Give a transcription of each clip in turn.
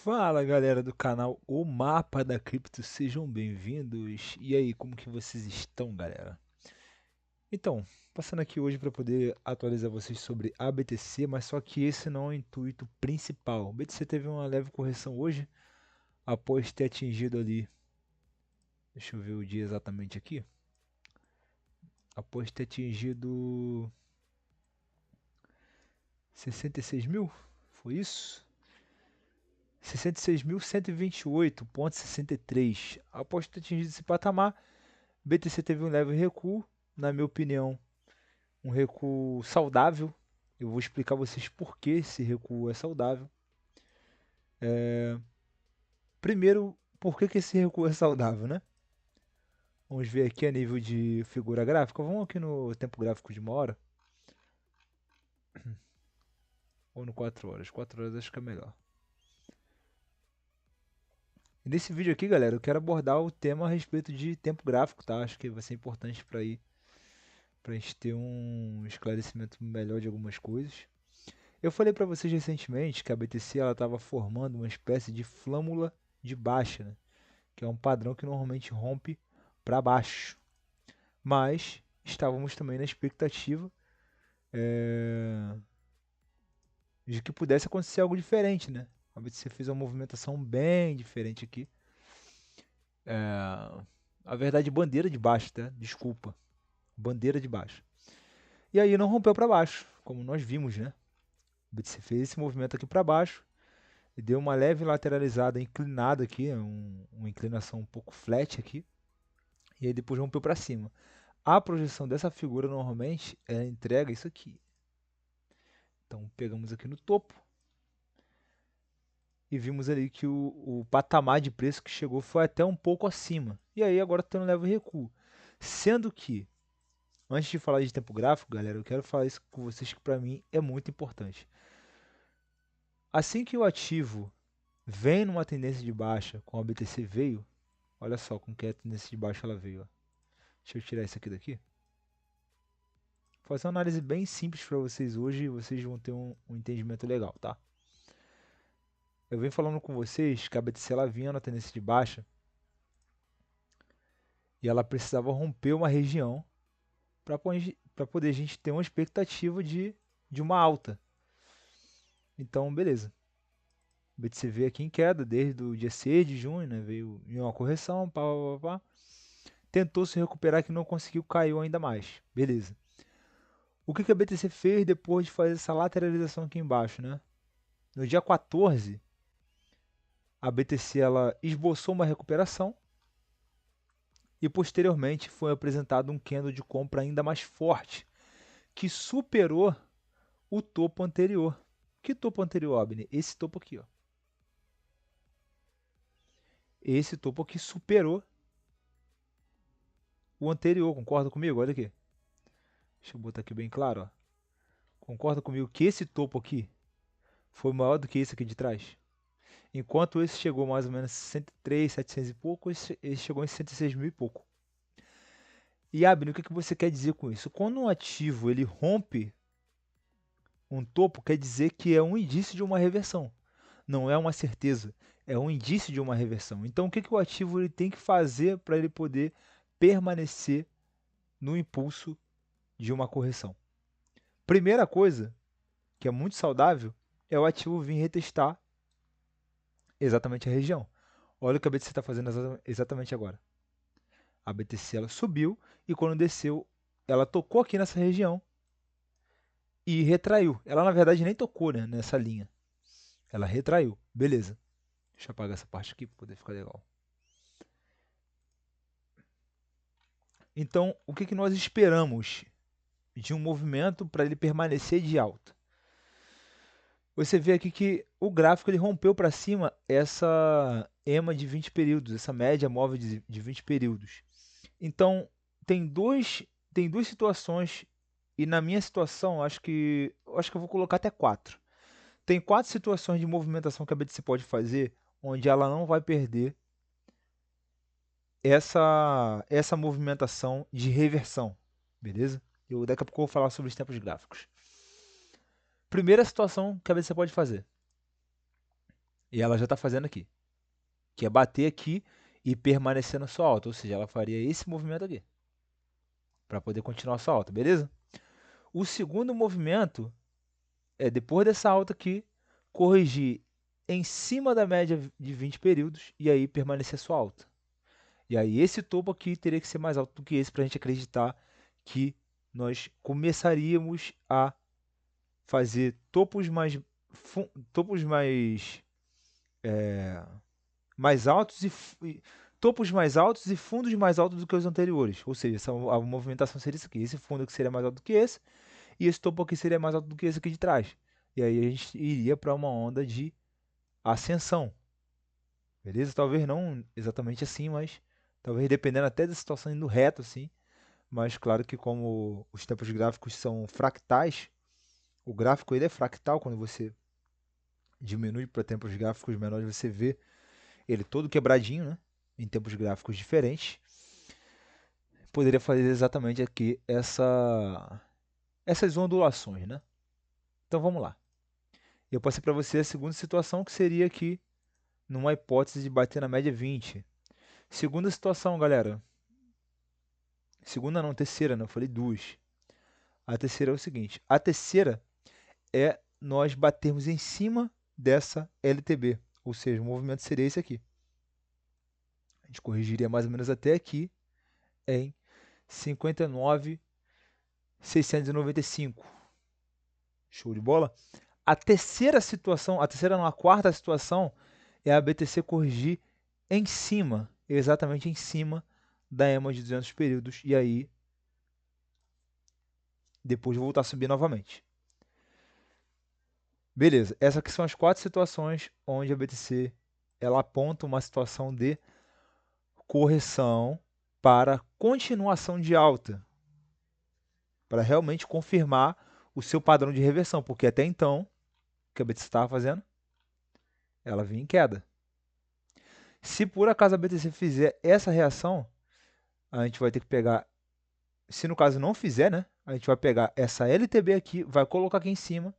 Fala galera do canal O Mapa da Cripto, sejam bem-vindos. E aí, como que vocês estão, galera? Então, passando aqui hoje para poder atualizar vocês sobre a BTC, mas só que esse não é o intuito principal. A BTC teve uma leve correção hoje, após ter atingido ali, deixa eu ver o dia exatamente aqui, após ter atingido 66 mil, foi isso? 66.128,63. Após ter atingido esse patamar, BTC teve um leve recuo, na minha opinião, um recuo saudável. Eu vou explicar a vocês por que esse recuo é saudável. Primeiro, por que esse recuo é saudável, né? Vamos ver aqui a nível de figura gráfica. Vamos aqui no tempo gráfico de uma hora. Ou no 4 horas. 4 horas acho que é melhor. E nesse vídeo aqui, galera, eu quero abordar o tema a respeito de tempo gráfico, tá? Acho que vai ser importante para ir, para a gente ter um esclarecimento melhor de algumas coisas. Eu falei para vocês recentemente que a BTC estava formando uma espécie de flâmula de baixa, né? Que é um padrão que normalmente rompe para baixo. Mas estávamos também na expectativa de que pudesse acontecer algo diferente, né? A BTC fez uma movimentação bem diferente aqui. A verdade, bandeira de baixo, tá? Desculpa. Bandeira de baixo. E aí não rompeu para baixo, como nós vimos, né? A BTC fez esse movimento aqui para baixo e deu uma leve lateralizada inclinada aqui, uma inclinação um pouco flat aqui, e aí depois rompeu para cima. A projeção dessa figura normalmente ela entrega isso aqui. Então pegamos aqui no topo e vimos ali que o patamar de preço que chegou foi até um pouco acima. E aí agora está no leve recuo. Sendo que, antes de falar de tempo gráfico, galera, eu quero falar isso com vocês que para mim é muito importante. Assim que o ativo vem numa tendência de baixa, como a BTC veio, olha só com que a tendência de baixa ela veio. Ó. Deixa eu tirar isso aqui daqui. Vou fazer uma análise bem simples para vocês hoje e vocês vão ter um entendimento legal, tá? Eu venho falando com vocês que a BTC ela vinha na tendência de baixa e ela precisava romper uma região para poder a gente ter uma expectativa de uma alta. Então, beleza. O BTC veio aqui em queda desde o dia 6 de junho, né? Veio em uma correção, pá, pá, pá, pá. Tentou se recuperar que não conseguiu, caiu ainda mais. Beleza. O que a BTC fez depois de fazer essa lateralização aqui embaixo, né? No dia 14, a BTC ela esboçou uma recuperação e posteriormente foi apresentado um candle de compra ainda mais forte, que superou o topo anterior. Que topo anterior, Abner? Esse topo aqui, ó. Esse topo aqui superou o anterior, concorda comigo? Olha aqui. Deixa eu botar aqui bem claro, ó. Concorda comigo que esse topo aqui foi maior do que esse aqui de trás? Enquanto esse chegou mais ou menos a 103, 700 e pouco, esse chegou em 106 mil e pouco. E Abner, o que você quer dizer com isso? Quando um ativo ele rompe um topo, quer dizer que é um indício de uma reversão. Não é uma certeza, é um indício de uma reversão. Então, o que o ativo ele tem que fazer para ele poder permanecer no impulso de uma correção? Primeira coisa, que é muito saudável, é o ativo vir retestar exatamente a região. Olha o que a BTC está fazendo exatamente agora. A BTC ela subiu e quando desceu, ela tocou aqui nessa região e retraiu. Ela na verdade nem tocou, né, nessa linha. Ela retraiu. Beleza. Deixa eu apagar essa parte aqui para poder ficar legal. Então, o que nós esperamos de um movimento para ele permanecer de alta? Você vê aqui que o gráfico ele rompeu para cima essa EMA de 20 períodos, essa média móvel de 20 períodos. Então, tem duas situações, e na minha situação, acho que eu vou colocar até quatro. Tem quatro situações de movimentação que a BTC pode fazer, onde ela não vai perder essa movimentação de reversão, beleza? Eu daqui a pouco eu vou falar sobre os tempos gráficos. Primeira situação que a BTC pode fazer. E ela já está fazendo aqui, que é bater aqui e permanecer na sua alta, ou seja, ela faria esse movimento aqui, para poder continuar a sua alta, beleza? O segundo movimento é, depois dessa alta aqui, corrigir em cima da média de 20 períodos e aí permanecer a sua alta. E aí esse topo aqui teria que ser mais alto do que esse para a gente acreditar que nós começaríamos a fazer topos mais altos topos mais altos e fundos mais altos do que os anteriores. Ou seja, a movimentação seria isso aqui. Esse fundo aqui seria mais alto do que esse e esse topo aqui seria mais alto do que esse aqui de trás. E aí a gente iria para uma onda de ascensão. Beleza? Talvez não exatamente assim, mas talvez dependendo até da situação indo reto assim. Mas claro que como os tempos gráficos são fractais, o gráfico ele é fractal quando você diminui para tempos gráficos menores, você vê ele todo quebradinho, né? Em tempos gráficos diferentes. Poderia fazer exatamente aqui essas ondulações, né? Então vamos lá. Eu passei para você a segunda situação, que seria aqui numa hipótese de bater na média 20. Segunda situação, galera. Segunda não, terceira, né? Eu falei duas. A terceira é o seguinte. A terceira é nós batermos em cima dessa LTB. Ou seja, o movimento seria esse aqui. A gente corrigiria mais ou menos até aqui em 59.695. Show de bola? A terceira situação, a terceira não, a quarta situação é a BTC corrigir em cima, exatamente em cima da EMA de 200 períodos e aí depois voltar a subir novamente. Beleza, essas aqui são as quatro situações onde a BTC ela aponta uma situação de correção para continuação de alta, para realmente confirmar o seu padrão de reversão, porque até então, o que a BTC estava fazendo? Ela vinha em queda. Se por acaso a BTC fizer essa reação, a gente vai ter que pegar, se no caso não fizer, né? A gente vai pegar essa LTB aqui, vai colocar aqui em cima,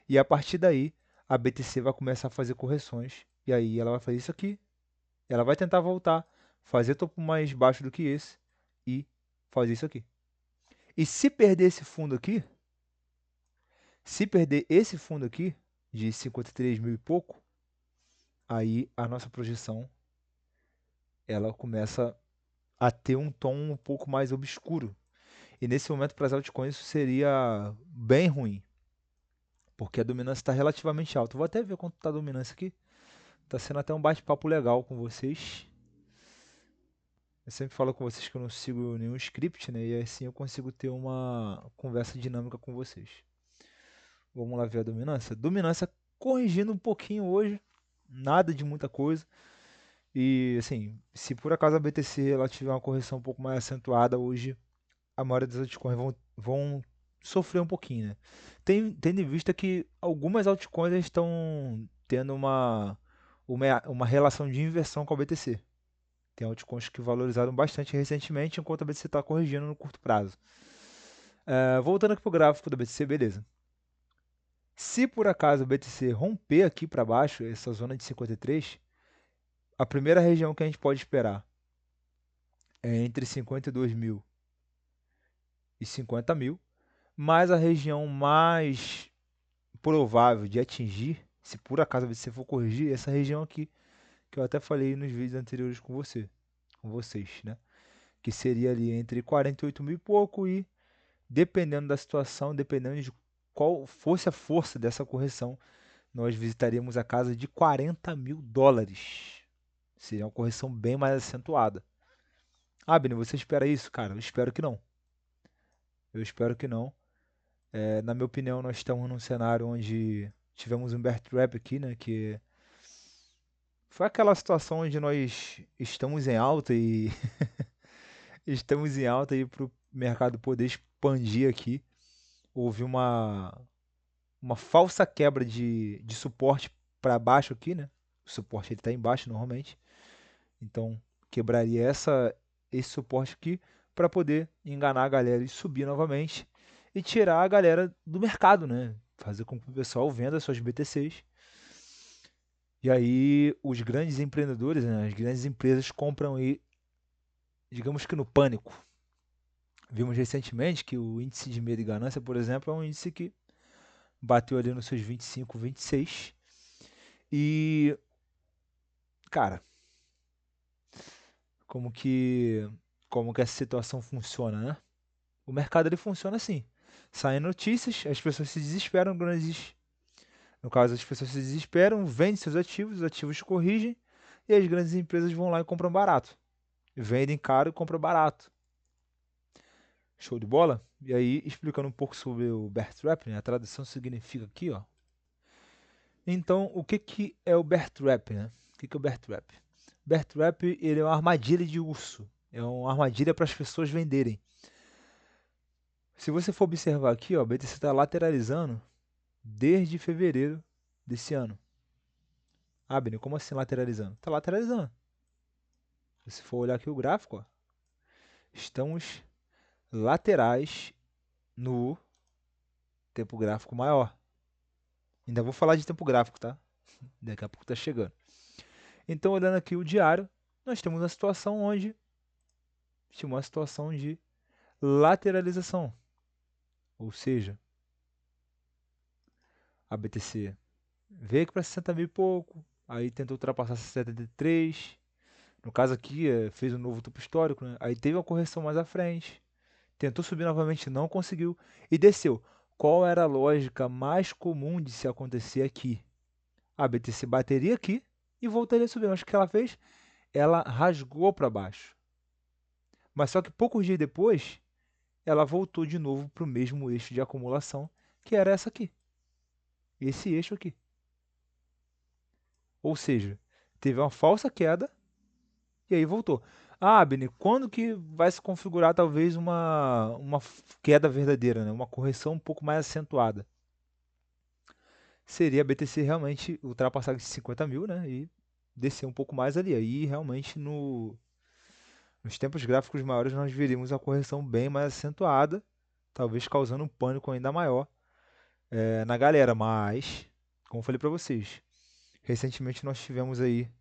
e a partir daí a BTC vai começar a fazer correções, e aí ela vai fazer isso aqui, ela vai tentar voltar, fazer topo mais baixo do que esse, e fazer isso aqui. E se perder esse fundo aqui, se perder esse fundo aqui, de 53 mil e pouco, aí a nossa projeção ela começa a ter um tom um pouco mais obscuro. E nesse momento, para as altcoins, isso seria bem ruim, porque a dominância está relativamente alta. Vou até ver quanto está a dominância aqui. Está sendo até um bate-papo legal com vocês. Eu sempre falo com vocês que eu não sigo nenhum script, né? E assim eu consigo ter uma conversa dinâmica com vocês. Vamos lá ver a dominância. Dominância corrigindo um pouquinho hoje, nada de muita coisa. E assim, se por acaso a BTC ela tiver uma correção um pouco mais acentuada hoje, a maioria das altcoins vão sofrer um pouquinho, né? Tendo em vista que algumas altcoins estão tendo uma relação de inversão com a BTC. Tem altcoins que valorizaram bastante recentemente, enquanto a BTC está corrigindo no curto prazo. Voltando aqui para o gráfico da BTC, beleza. Se por acaso o BTC romper aqui para baixo, essa zona de 53, a primeira região que a gente pode esperar é entre 52 mil e 50 mil, mas a região mais provável de atingir, se por acaso você for corrigir, essa região aqui, que eu até falei nos vídeos anteriores com vocês, né? Que seria ali entre 48 mil e pouco e, dependendo da situação, dependendo de qual fosse a força dessa correção, nós visitaríamos a casa de 40 mil dólares. Seria uma correção bem mais acentuada. Ah, Bini, você espera isso? Cara, eu espero que não. Eu espero que não. Na minha opinião, nós estamos num cenário onde tivemos um bear trap aqui, né? Que foi aquela situação onde nós estamos em alta e estamos em alta e para o mercado poder expandir aqui, houve uma falsa quebra de suporte para baixo aqui, né? O suporte ele está embaixo normalmente, então quebraria esse suporte aqui para poder enganar a galera e subir novamente e tirar a galera do mercado, né? Fazer com que o pessoal venda suas BTCs E aí os grandes empreendedores, né, as grandes empresas compram aí, digamos que no pânico. Vimos recentemente que o índice de medo e ganância, por exemplo, é um índice que bateu ali nos seus 25, 26. E, cara, como que como que essa situação funciona, né? O mercado ele funciona assim. Saem notícias, as pessoas se desesperam, no caso as pessoas se desesperam, vendem seus ativos, os ativos corrigem e as grandes empresas vão lá e compram barato. Vendem caro e compram barato. Show de bola? E aí, explicando um pouco sobre o bear trap, né? A tradução significa aqui, ó. Então, o que que é o bear trap, né? O que que é o bear trap? Bear trap, ele é uma armadilha de urso. É uma armadilha para as pessoas venderem. Se você for observar aqui, ó, o BTC está lateralizando desde fevereiro desse ano. Ah, Beni, como assim lateralizando? Está lateralizando. Se for olhar aqui o gráfico, ó, estamos laterais no tempo gráfico maior. Ainda vou falar de tempo gráfico, tá? Daqui a pouco tá chegando. Então, olhando aqui o diário, nós temos uma situação de lateralização. Ou seja, a BTC veio aqui para 60 mil e pouco, aí tentou ultrapassar 73. No caso aqui, fez um novo topo histórico, né? Aí teve uma correção mais à frente, tentou subir novamente, não conseguiu e desceu. Qual era a lógica mais comum de se acontecer aqui? A BTC bateria aqui e voltaria a subir. Mas o que ela fez? Ela rasgou para baixo. Mas só que poucos dias depois, ela voltou de novo para o mesmo eixo de acumulação, que era essa aqui. Esse eixo aqui. Ou seja, teve uma falsa queda e aí voltou. Ah, Abner, quando que vai se configurar talvez uma queda verdadeira, né? Uma correção um pouco mais acentuada? Seria a BTC realmente ultrapassar esses 50 mil, né? E descer um pouco mais ali. Aí realmente nos tempos gráficos maiores nós veríamos a correção bem mais acentuada, talvez causando um pânico ainda maior na galera. Mas, como eu falei para vocês, recentemente nós tivemos aí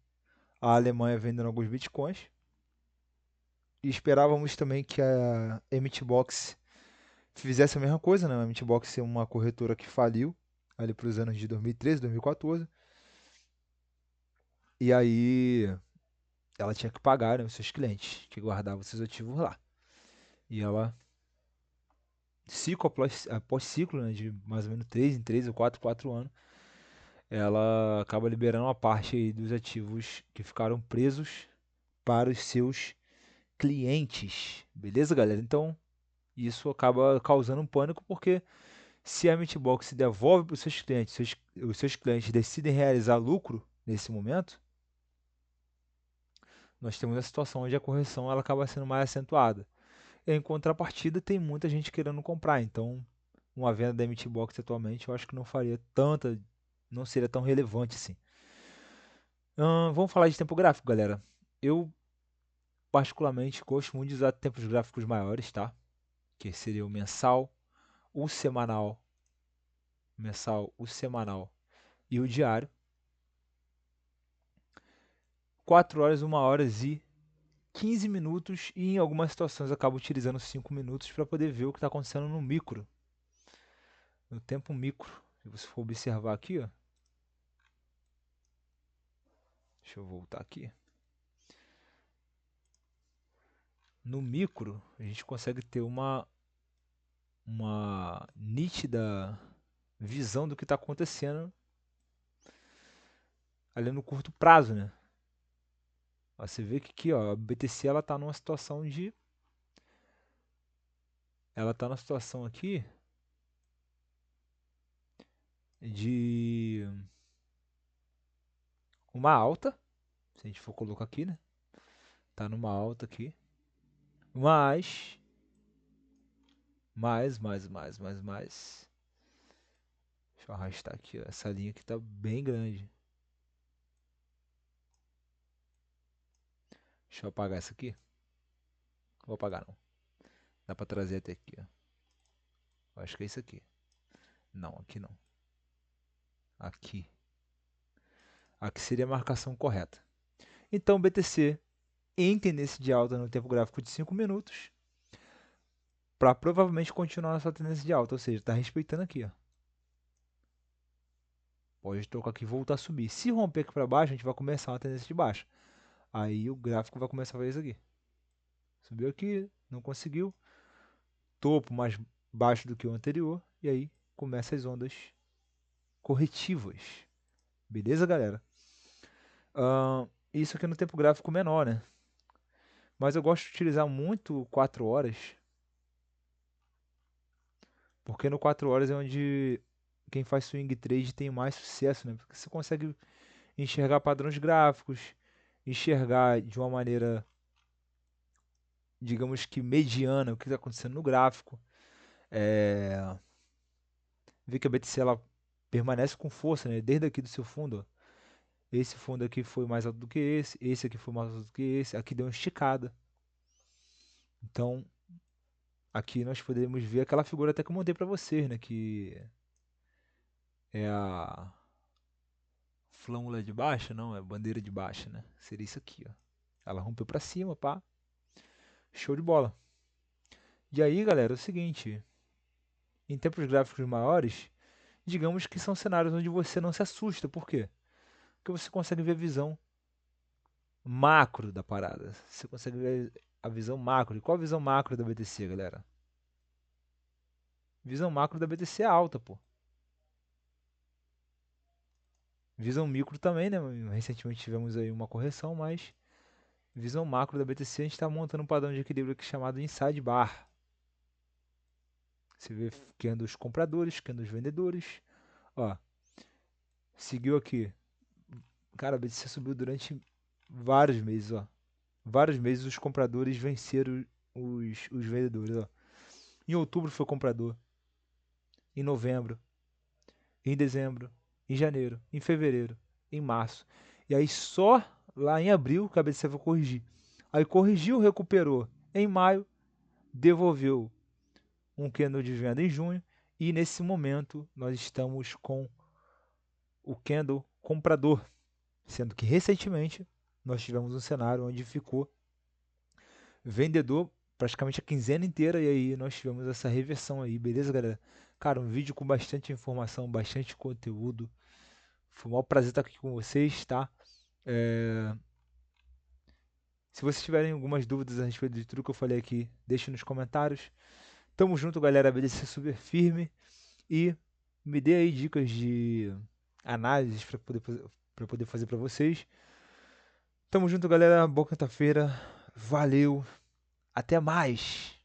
a Alemanha vendendo alguns bitcoins e esperávamos também que a Emittbox fizesse a mesma coisa, né? A Emittbox é uma corretora que faliu ali para os anos de 2013, 2014. E aí ela tinha que pagar, né, os seus clientes que guardavam seus ativos lá. E ela, ciclo após ciclo, né, de mais ou menos 3 em 3 ou 4 anos, ela acaba liberando uma parte aí dos ativos que ficaram presos para os seus clientes. Beleza, galera? Então, isso acaba causando um pânico porque se a Meatbox devolve para os seus clientes, os seus clientes decidem realizar lucro nesse momento, nós temos a situação onde a correção ela acaba sendo mais acentuada. Em contrapartida, tem muita gente querendo comprar, então uma venda da Meatbox atualmente eu acho que não faria tanta, não seria tão relevante assim. Vamos falar de tempo gráfico, galera. Eu particularmente gosto muito de usar tempos gráficos maiores, tá? Que seria o semanal e o diário. 4 horas, 1 hora e 15 minutos e em algumas situações eu acabo utilizando 5 minutos para poder ver o que está acontecendo no micro, no tempo micro. Se você for observar aqui, ó, deixa eu voltar aqui. No micro, a gente consegue ter uma nítida visão do que está acontecendo ali no curto prazo, né? Você vê que aqui, ó, a BTC ela tá numa situação aqui de uma alta, se a gente for colocar aqui, né? Tá numa alta aqui, mas mais. Deixa eu arrastar aqui, ó. Essa linha aqui tá bem grande. Deixa eu apagar essa aqui. Não vou apagar não. Dá pra trazer até aqui, ó. Acho que é isso aqui. Não, aqui não. Aqui. Aqui seria a marcação correta. Então, BTC em tendência de alta no tempo gráfico de 5 minutos, para provavelmente continuar na sua tendência de alta, ou seja, está respeitando aqui, ó. Pode tocar aqui e voltar a subir. Se romper aqui para baixo, a gente vai começar uma tendência de baixa. Aí o gráfico vai começar a fazer isso aqui. Subiu aqui, não conseguiu. Topo mais baixo do que o anterior. E aí começa as ondas corretivas. Beleza, galera? Isso aqui no tempo gráfico menor, né? Mas eu gosto de utilizar muito 4 horas. Porque no 4 horas é onde quem faz swing trade tem mais sucesso, né? Porque você consegue enxergar padrões gráficos, enxergar de uma maneira, digamos que mediana, o que está acontecendo no gráfico. Ver que a BTC ela permanece com força, né? Desde aqui do seu fundo, ó. Esse fundo aqui foi mais alto do que esse aqui foi mais alto do que esse, aqui deu uma esticada. Então, aqui nós podemos ver aquela figura até que eu montei para vocês, né? Que é a flâmula de baixa, não, é bandeira de baixa, né? Seria isso aqui, ó. Ela rompeu para cima, pá. Show de bola. E aí, galera, é o seguinte, em tempos gráficos maiores, digamos que são cenários onde você não se assusta. Por quê? Porque você consegue ver a visão macro da parada. Você consegue ver a visão macro. E qual a visão macro da BTC, galera? Visão macro da BTC é alta, pô. Visão micro também, né? Recentemente tivemos aí uma correção, mas visão macro da BTC a gente está montando um padrão de equilíbrio aqui chamado Inside Bar. Você vê candles compradores, candles vendedores. Ó, seguiu aqui. Cara, a BTC subiu durante vários meses, ó. Vários meses os compradores venceram os vendedores, ó. Em outubro foi comprador. Em novembro. Em dezembro. Em janeiro. Em fevereiro. Em março. E aí só lá em abril que a BTC foi corrigir. Aí corrigiu, recuperou. Em maio, devolveu um candle de venda em junho. E nesse momento nós estamos com o candle comprador. Sendo que recentemente nós tivemos um cenário onde ficou vendedor praticamente a quinzena inteira e aí nós tivemos essa reversão aí, beleza, galera? Cara, um vídeo com bastante informação, bastante conteúdo. Foi um maior prazer estar aqui com vocês, tá? Se vocês tiverem algumas dúvidas a respeito de tudo que eu falei aqui, deixe nos comentários. Tamo junto, galera. BTC super firme. E me dê aí dicas de análises para poder fazer para vocês. Tamo junto, galera. Boa quinta-feira. Valeu. Até mais.